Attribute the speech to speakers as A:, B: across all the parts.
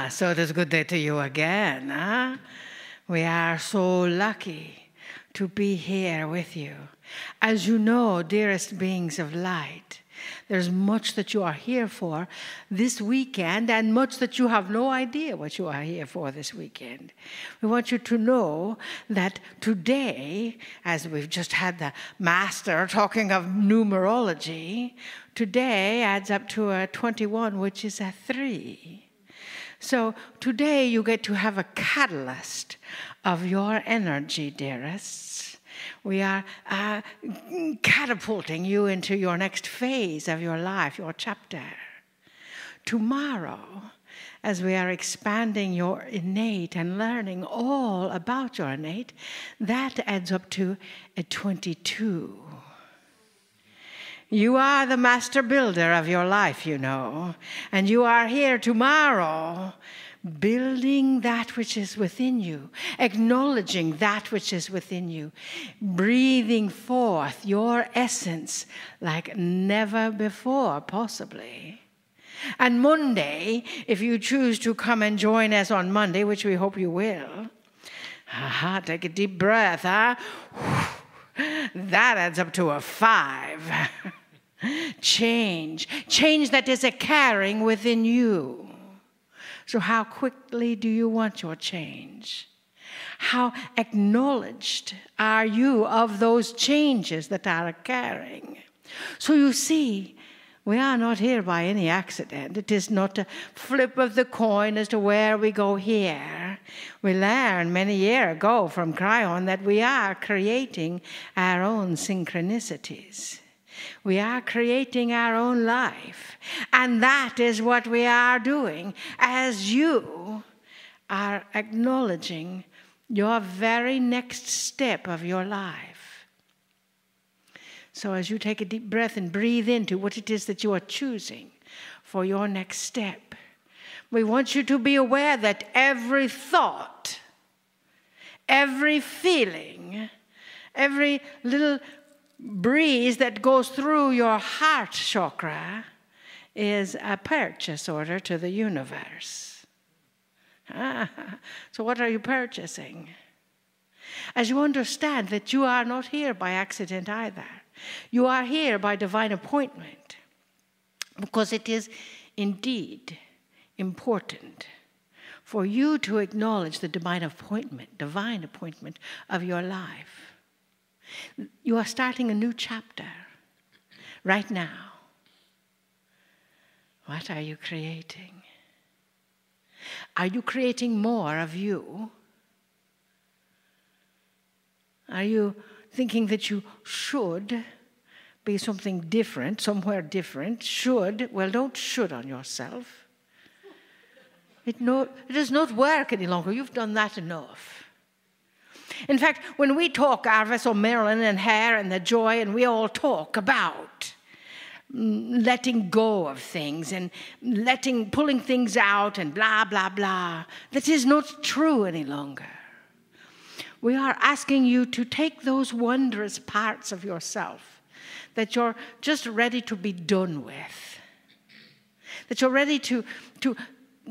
A: So it is a good day to you again. Huh? We are so lucky to be here with you. As you know, dearest beings of light, there's much that you are here for this weekend and much that you have no idea what you are here for this weekend. We want you to know that today, as we've just had the master talking of numerology, today adds up to a 21, which is a 3. So today you get to have a catalyst of your energy, dearests. We are catapulting you into your next phase of your life, your chapter. Tomorrow, as we are expanding your innate and learning all about your innate, that adds up to a 22. You are the master builder of your life, you know, and you are here tomorrow building that which is within you, acknowledging that which is within you, breathing forth your essence like never before, possibly. And Monday, if you choose to come and join us on Monday, which we hope you will, take a deep breath, That adds up to a 5. Change that is a carrying within you. So how quickly do you want your change? How acknowledged are you of those changes that are occurring? So you see, we are not here by any accident. It is not a flip of the coin as to where we go here. We learned many years ago from Kryon that we are creating our own synchronicities. We are creating our own life. And that is what we are doing as you are acknowledging your very next step of your life. So as you take a deep breath and breathe into what it is that you are choosing for your next step, we want you to be aware that every thought, every feeling, every little breeze that goes through your heart chakra is a purchase order to the universe. So what are you purchasing? As you understand that you are not here by accident either. You are here by divine appointment, because it is indeed important for you to acknowledge the divine appointment of your life. You are starting a new chapter right now. What are you creating? Are you creating more of you? Are you thinking that you should be something different, somewhere different? Should? Well, don't should on yourself. It does not work any longer. You've done that enough. In fact, when we talk, our vessel MARILYN and her and the joy, and we all talk about letting go of things and pulling things out and blah, blah, blah, that is not true any longer. We are asking you to take those wondrous parts of yourself that you're just ready to be done with, that you're ready to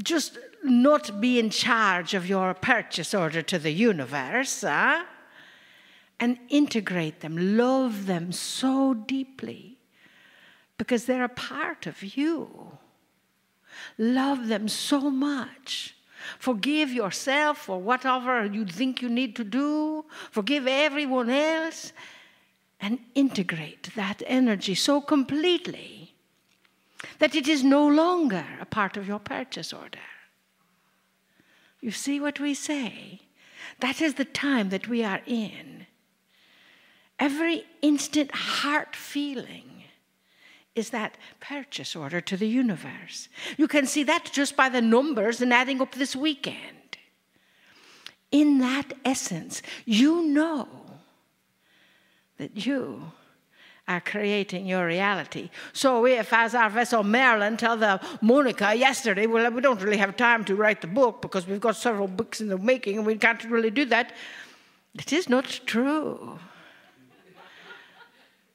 A: just not be in charge of your purchase order to the universe, and integrate them, love them so deeply, because they're a part of you. Love them so much. Forgive yourself for whatever you think you need to do. Forgive everyone else, and integrate that energy so completely that it is no longer a part of your purchase order. You see what we say? That is the time that we are in. Every instant heart feeling is that purchase order to the universe. You can see that just by the numbers and adding up this weekend. In that essence, you know that you are creating your reality. So if, as our vessel MARILYN told the Monica yesterday, well, we don't really have time to write the book because we've got several books in the making and we can't really do that. It is not true.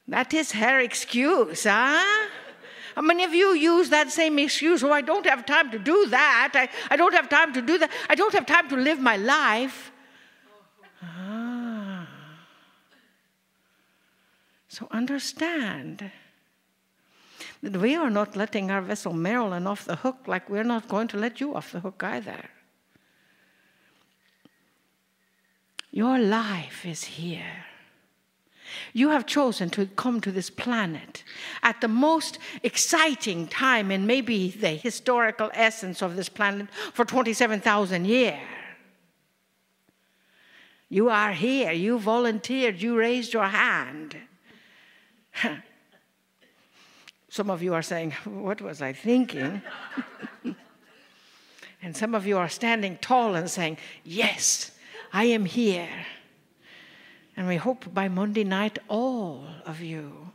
A: That is her excuse, How many of you use that same excuse? Oh, I don't have time to do that. I don't have time to do that. I don't have time to live my life. So understand that we are not letting our vessel Marilyn off the hook, like we're not going to let you off the hook either. Your life is here. You have chosen to come to this planet at the most exciting time in maybe the historical essence of this planet for 27,000 years. You are here. You volunteered. You raised your hand. Some of you are saying, what was I thinking? And some of you are standing tall and saying, yes, I am here. And we hope by Monday night, all of you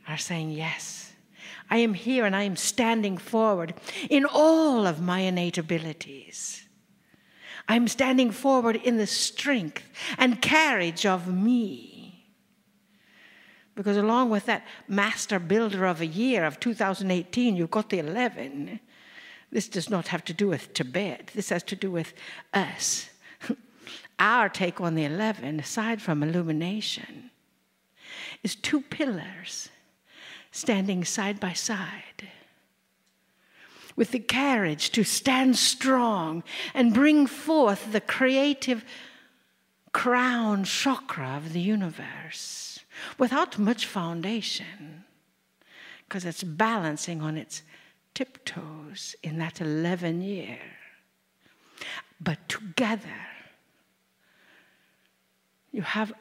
A: are saying, yes, I am here and I am standing forward in all of my innate abilities. I'm standing forward in the strength and courage of me. Because along with that master builder of a year of 2018, you've got the 11. This does not have to do with Tibet. This has to do with us. Our take on the 11, aside from illumination, is two pillars standing side by side with the courage to stand strong and bring forth the creative crown chakra of the universe without much foundation, because it's balancing on its tiptoes in that 11 year. But together, you have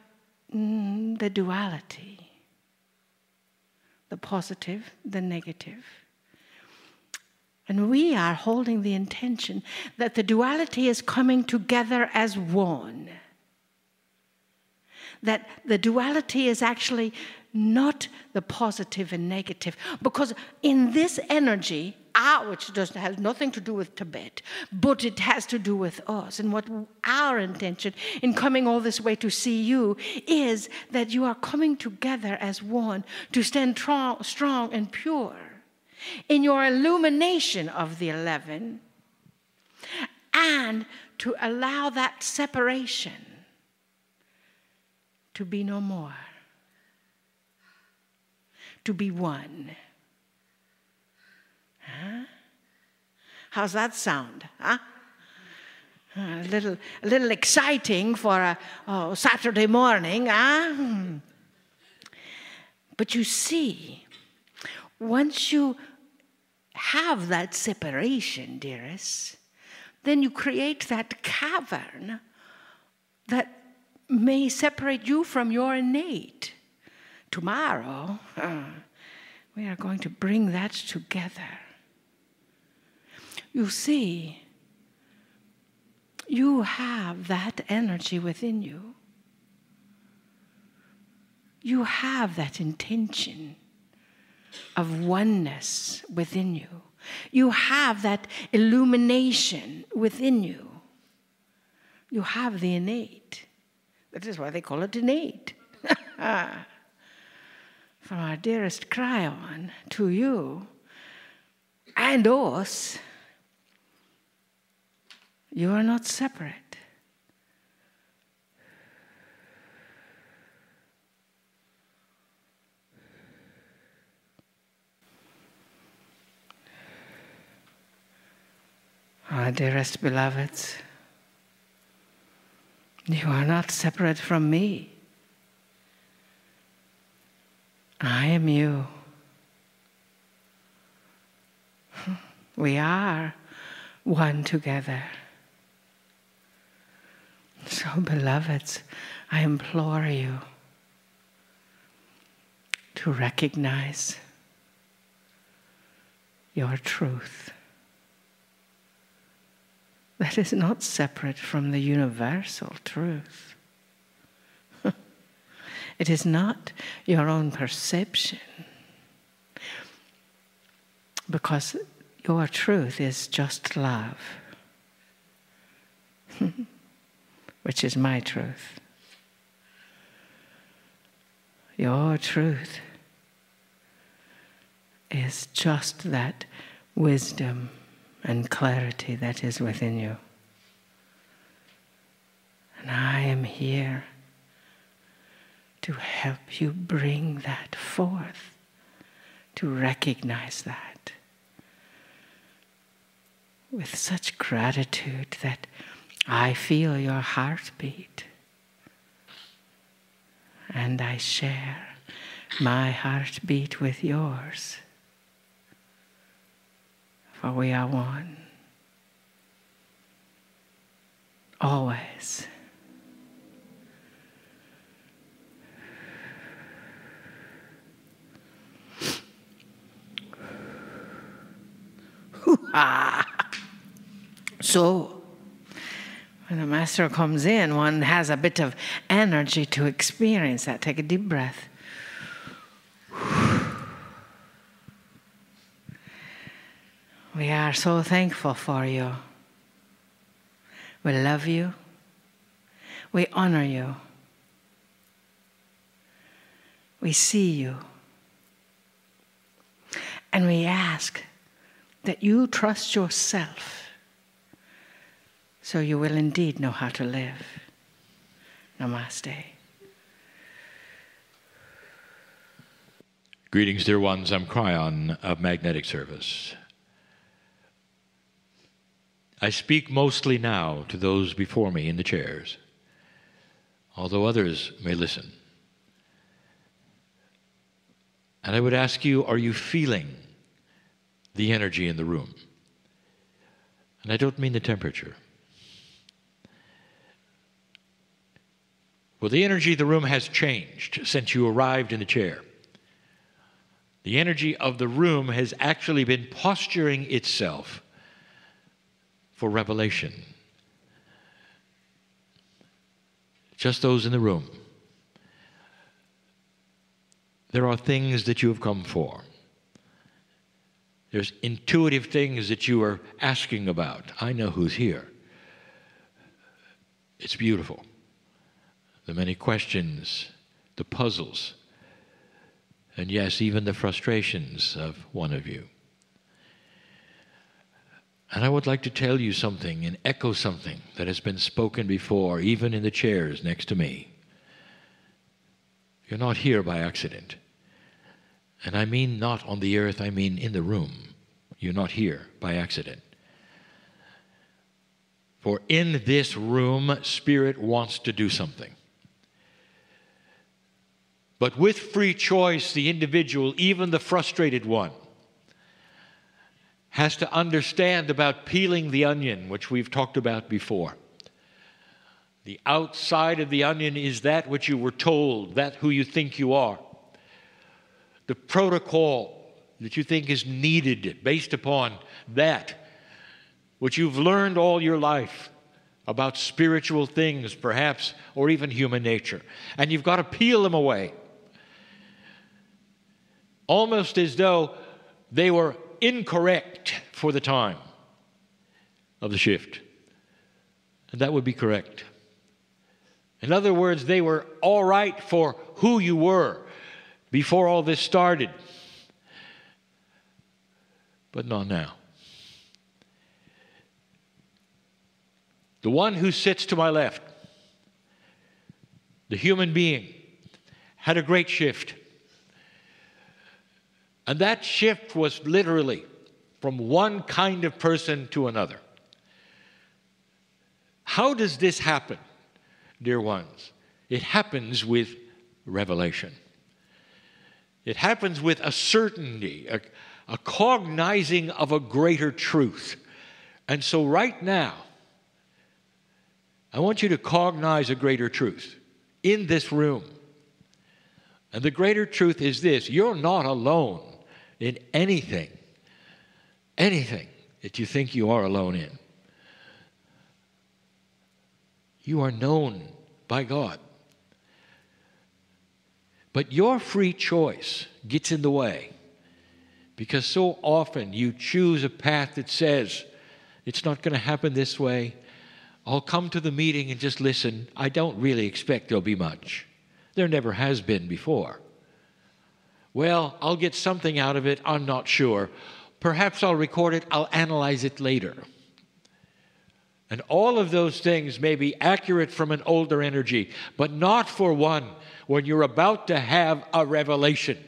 A: the duality, the positive, the negative. And we are holding the intention that the duality is coming together as one. That the duality is actually not the positive and negative. Because in this energy, which has nothing to do with Tibet, but it has to do with us. And what our intention in coming all this way to see you is that you are coming together as one to stand strong and pure in your illumination of the 11, and to allow that separation to be no more, to be one. Huh? How's that sound? Huh? A little exciting for a Saturday morning, huh? But you see, once you have that separation, dearest, then you create that cavern that may separate you from your innate. Tomorrow, we are going to bring that together. You see, you have that energy within you. You have that intention of oneness within you. You have that illumination within you. You have the innate. That is why they call it innate. From our dearest Kryon to you and us, you are not separate. Our dearest beloveds, you are not separate from me. I am you. We are one together. So, beloveds, I implore you to recognize your truth. That is not separate from the universal truth. It is not your own perception, because your truth is just love, which is my truth. Your truth is just that wisdom and clarity that is within you. And I am here to help you bring that forth, to recognize that with such gratitude that I feel your heartbeat and I share my heartbeat with yours, for we are one, always. So, when the Master comes in, one has a bit of energy to experience that. Take a deep breath. We are so thankful for you. We love you. We honor you. We see you. And we ask that you trust yourself, so you will indeed know how to live. Namaste.
B: Greetings, dear ones. I'm Kryon of Magnetic Service. I speak mostly now to those before me in the chairs, although others may listen. And I would ask you, are you feeling the energy in the room? And I don't mean the temperature. Well, the energy of the room has changed since you arrived in the chair. The energy of the room has actually been posturing itself for revelation. Just those in the room. There are things that you have come for. There's intuitive things that you are asking about. I know who's here. It's beautiful. The many questions, the puzzles, and yes, even the frustrations of one of you. And I would like to tell you something and echo something that has been spoken before, even in the chairs next to me. You're not here by accident. And I mean not on the earth, I mean in the room. You're not here by accident. For in this room, Spirit wants to do something. But with free choice, the individual, even the frustrated one, has to understand about peeling the onion, which we've talked about before. The outside of the onion is that which you were told, that who you think you are. The protocol that you think is needed based upon that which you've learned all your life about spiritual things, perhaps, or even human nature. And you've got to peel them away. Almost as though they were incorrect for the time of the shift. And that would be correct. In other words, they were all right for who you were before all this started. But not now. The one who sits to my left, the human being, had a great shift. And that shift was literally from one kind of person to another. How does this happen, dear ones? It happens with revelation. It happens with a certainty, a cognizing of a greater truth. And so right now, I want you to cognize a greater truth in this room. And the greater truth is this: you're not alone in anything that you think you are alone in. You are known by God. But your free choice gets in the way, because so often you choose a path that says, it's not going to happen this way. I'll come to the meeting and just listen. I don't really expect there'll be much. There never has been before. Well, I'll get something out of it. I'm not sure. Perhaps I'll record it. I'll analyze it later. And all of those things may be accurate from an older energy, but not for one when you're about to have a revelation.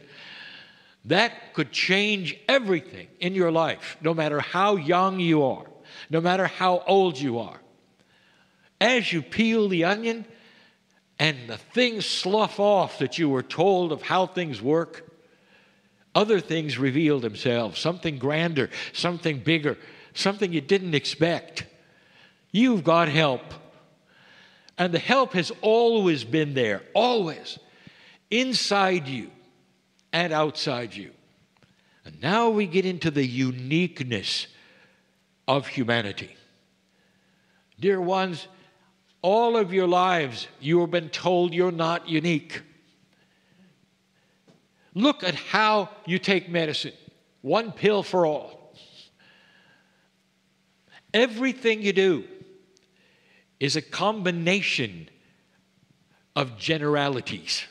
B: That could change everything in your life, no matter how young you are, no matter how old you are. As you peel the onion and the things slough off that you were told of how things work, other things reveal themselves, something grander, something bigger, something you didn't expect. You've got help. And the help has always been there, always, inside you and outside you. And now we get into the uniqueness of humanity. Dear ones, all of your lives you have been told you're not unique. Look at how you take medicine. One pill for all. Everything you do is a combination of generalities.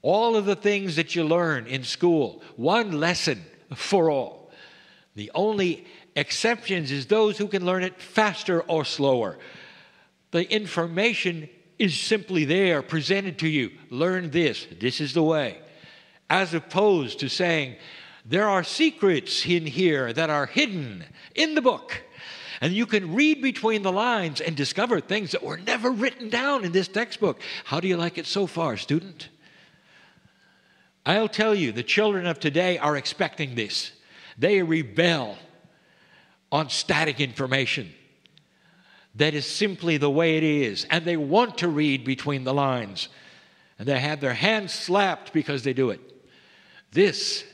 B: All of the things that you learn in school, one lesson for all. The only exceptions is those who can learn it faster or slower. The information is simply there, presented to you. Learn this. This is the way. As opposed to saying, there are secrets in here that are hidden in the book. And you can read between the lines and discover things that were never written down in this textbook. How do you like it so far, student? I'll tell you, the children of today are expecting this. They rebel on static information that is simply the way it is. And they want to read between the lines. And they have their hands slapped because they do it. This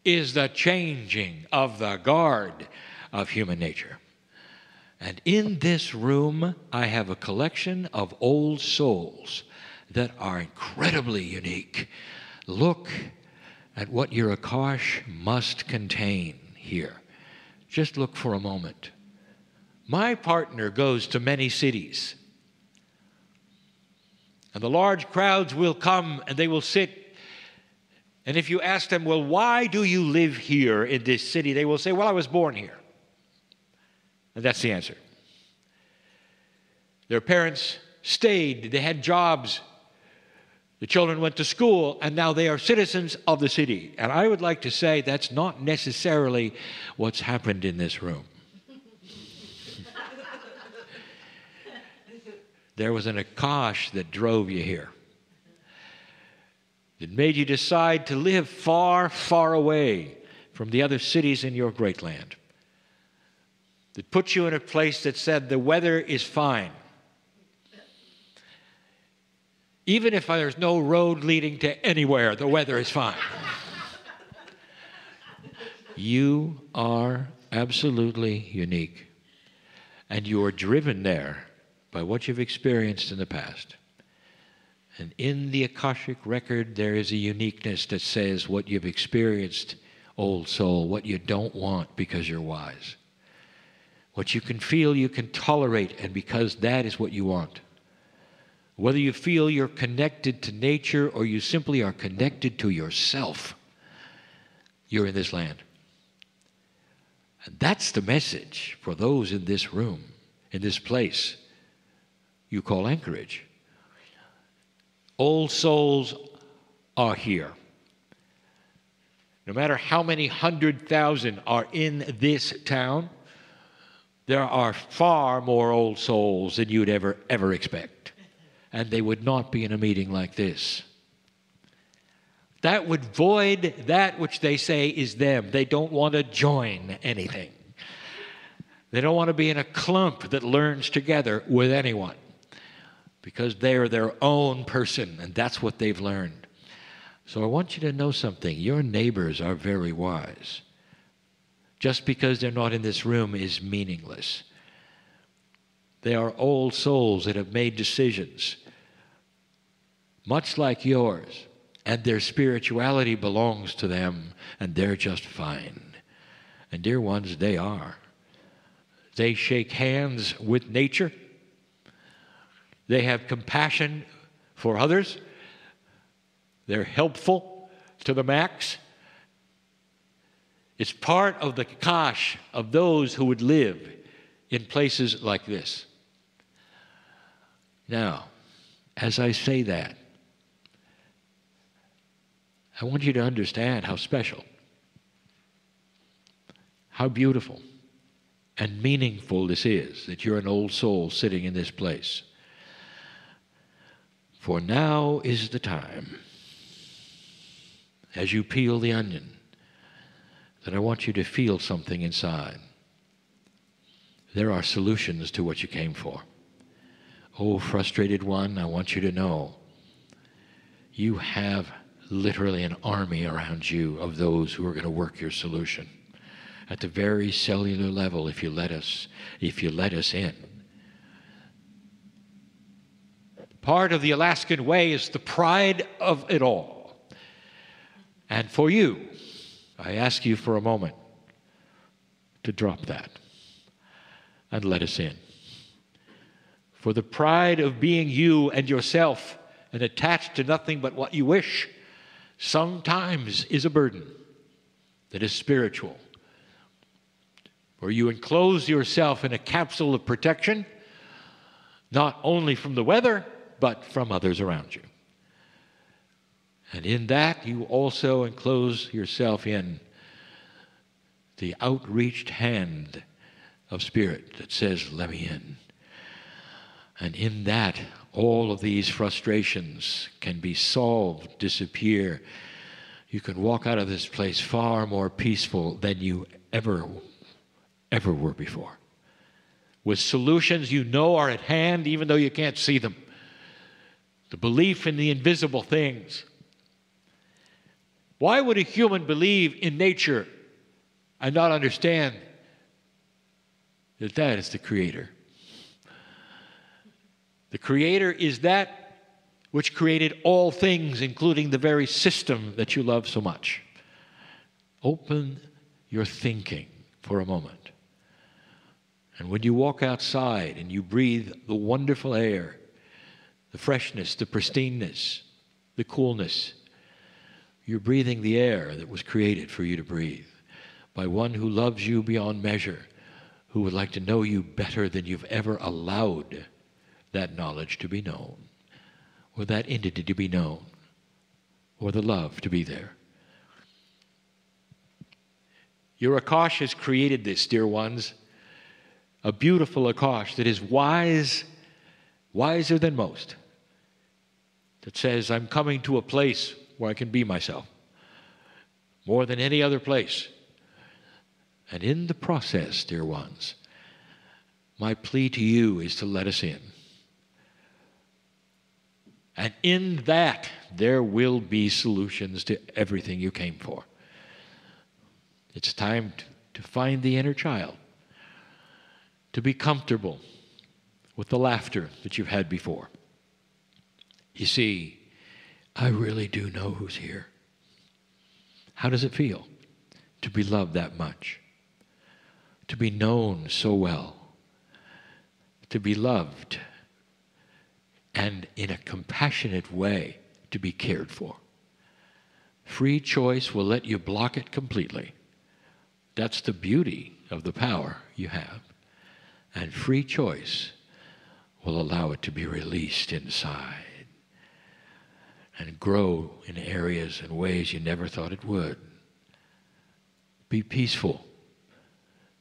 B: is the changing of the guard of human nature. And in this room, I have a collection of old souls that are incredibly unique. Look at what your Akash must contain here. Just look for a moment. My partner goes to many cities. And the large crowds will come and they will sit. And if you ask them, well, why do you live here in this city? They will say, well, I was born here. And that's the answer. Their parents stayed. They had jobs. The children went to school, and now they are citizens of the city. And I would like to say that's not necessarily what's happened in this room. There was an Akash that drove you here. It made you decide to live far, far away from the other cities in your great land. That put you in a place that said the weather is fine. Even if there's no road leading to anywhere, the weather is fine. You are absolutely unique. And you are driven there by what you've experienced in the past. And in the Akashic record, there is a uniqueness that says what you've experienced, old soul, what you don't want because you're wise. What you can feel, you can tolerate, and because that is what you want. Whether you feel you're connected to nature or you simply are connected to yourself, you're in this land. And that's the message for those in this room, in this place you call Anchorage. Old souls are here. No matter how many 100,000 are in this town, there are far more old souls than you'd ever expect. And they would not be in a meeting like this. That would void that which they say is them. They don't want to join anything. They don't want to be in a clump that learns together with anyone because they're their own person, and that's what they've learned. So I want you to know something. Your neighbors are very wise. Just because they're not in this room is meaningless. They are old souls that have made decisions, much like yours, and their spirituality belongs to them, and they're just fine. And dear ones, they are. They shake hands with nature. They have compassion for others. They're helpful to the max. It's part of the cache of those who would live in places like this. Now, as I say that, I want you to understand how special, how beautiful and meaningful this is, that you're an old soul sitting in this place. For now is the time, as you peel the onion, that I want you to feel something inside. There are solutions to what you came for. Oh, frustrated one, I want you to know you have literally an army around you of those who are going to work your solution at the very cellular level if you let us in. Part of the Alaskan way is the pride of it all. And for you, I ask you for a moment to drop that and let us in. For the pride of being you and yourself and attached to nothing but what you wish sometimes is a burden that is spiritual, where you enclose yourself in a capsule of protection, not only from the weather, but from others around you. And in that, you also enclose yourself in the outreached hand of Spirit that says, let me in. And in that, all of these frustrations can be solved, disappear. You can walk out of this place far more peaceful than you ever were before. With solutions you know are at hand, even though you can't see them. The belief in the invisible things. Why would a human believe in nature and not understand that that is the Creator? The Creator is that which created all things, including the very system that you love so much. Open your thinking for a moment. And when you walk outside and you breathe the wonderful air, the freshness, the pristineness, the coolness, you're breathing the air that was created for you to breathe by one who loves you beyond measure, who would like to know you better than you've ever allowed that knowledge to be known, or that entity to be known, or the love to be there. Your Akash has created this, dear ones, a beautiful Akash that is wise, wiser than most, that says, I'm coming to a place where I can be myself, more than any other place. And in the process, dear ones, my plea to you is to let us in. And in that, there will be solutions to everything you came for. It's time to find the inner child, to be comfortable with the laughter that you've had before. You see, I really do know who's here. How does it feel to be loved that much? To be known so well? To be loved and in a compassionate way to be cared for. Free choice will let you block it completely. That's the beauty of the power you have. And free choice will allow it to be released inside and grow in areas and ways you never thought it would. Be peaceful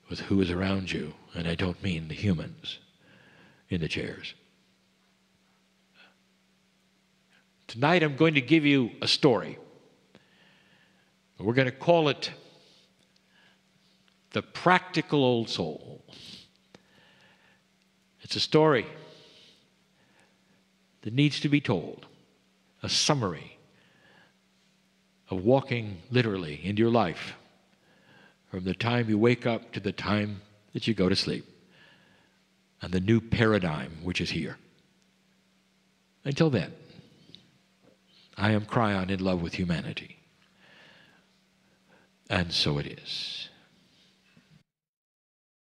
B: with who is around you, and I don't mean the humans in the chairs. Tonight I'm going to give you a story. We're going to call it The Practical Old Soul. It's a story that needs to be told, a summary of walking literally into your life from the time you wake up to the time that you go to sleep, and the new paradigm which is here. Until then, I am Kryon in love with humanity. And so it is.